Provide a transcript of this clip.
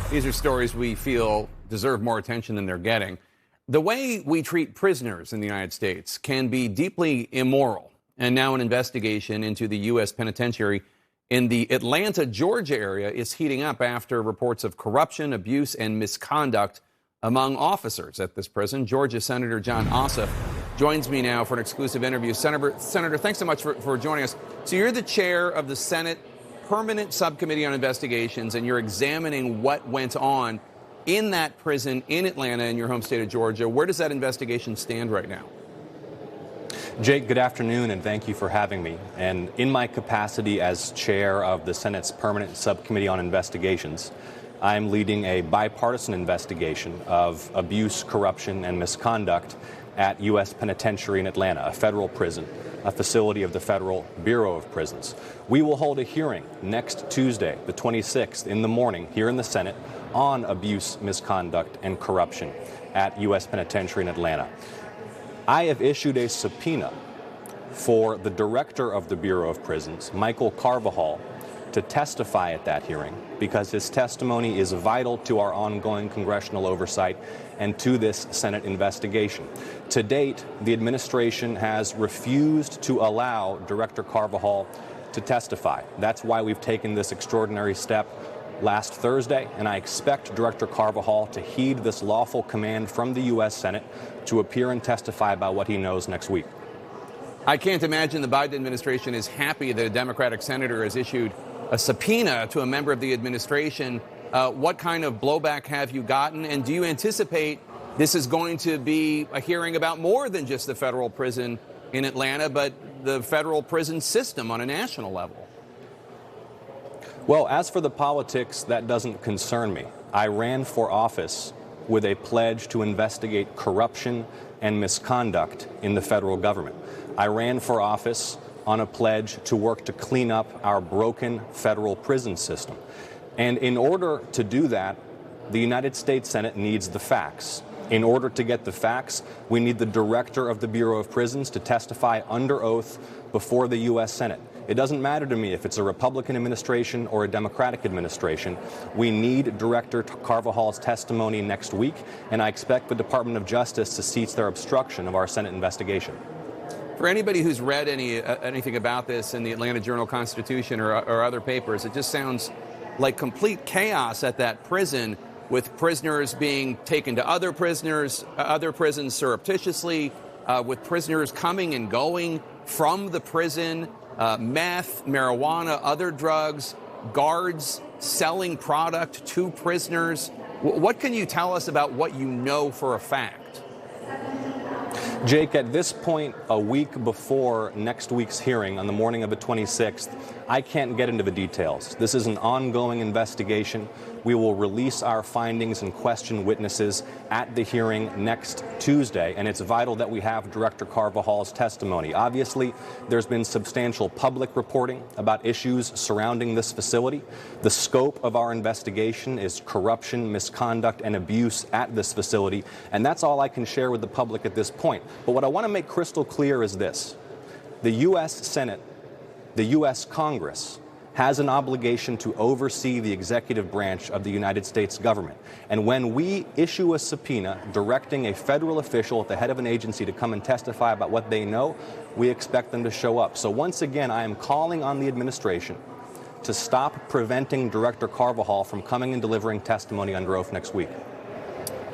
These are stories we feel deserve more attention than they're getting. The way we treat prisoners in the United States can be deeply immoral. And now an investigation into the U.S. penitentiary in the Atlanta, Georgia area is heating up after reports of corruption, abuse, and misconduct among officers at this prison. Georgia Senator John Ossoff joins me now for an exclusive interview. Senator, thanks so much for joining us. So you're the chair of the Senate Permanent Subcommittee on Investigations, and you're examining what went on in that prison in Atlanta in your home state of Georgia. Where does that investigation stand right now? Jake, good afternoon, and thank you for having me. And in my capacity as chair of the Senate's Permanent Subcommittee on Investigations, I'm leading a bipartisan investigation of abuse, corruption, and misconduct at U.S. Penitentiary in Atlanta, a federal prison, a facility of the Federal Bureau of Prisons. We will hold a hearing next Tuesday, the 26th, in the morning here in the Senate on abuse, misconduct, and corruption at U.S. Penitentiary in Atlanta. I have issued a subpoena for the director of the Bureau of Prisons, Michael Carvajal, to testify at that hearing because his testimony is vital to our ongoing congressional oversight and to this Senate investigation. To date, the administration has refused to allow Director Carvajal to testify. That's why we've taken this extraordinary step last Thursday, and I expect Director Carvajal to heed this lawful command from the U.S. Senate to appear and testify about what he knows next week. I can't imagine the Biden administration is happy that a Democratic senator has issued a subpoena to a member of the administration. What kind of blowback have you gotten? And do you anticipate this is going to be a hearing about more than just the federal prison in Atlanta, but the federal prison system on a national level? Well, as for the politics, that doesn't concern me. I ran for office with a pledge to investigate corruption and misconduct in the federal government. I ran for office on a pledge to work to clean up our broken federal prison system. And in order to do that, the United States Senate needs the facts. In order to get the facts, we need the director of the Bureau of Prisons to testify under oath before the U.S. Senate. It doesn't matter to me if it's a Republican administration or a Democratic administration. We need Director Carvajal's testimony next week, and I expect the Department of Justice to cease their obstruction of our Senate investigation. For anybody who's read anything about this in the Atlanta Journal-Constitution or other papers, it just sounds like complete chaos at that prison, with prisoners being taken to other prisons surreptitiously, with prisoners coming and going from the prison, meth, marijuana, other drugs, guards selling product to prisoners. What can you tell us about what you know for a fact? Jake, at this point, a week before next week's hearing on the morning of the 26th, I can't get into the details. This is an ongoing investigation. We will release our findings and question witnesses at the hearing next Tuesday, and it's vital that we have Director Carvajal's testimony. Obviously, there's been substantial public reporting about issues surrounding this facility. The scope of our investigation is corruption, misconduct, and abuse at this facility, and that's all I can share with the public at this point. But what I want to make crystal clear is this: the U.S. Senate, the U.S. Congress, has an obligation to oversee the executive branch of the United States government. And when we issue a subpoena directing a federal official at the head of an agency to come and testify about what they know, we expect them to show up. So once again, I am calling on the administration to stop preventing Director Carvajal from coming and delivering testimony under oath next week.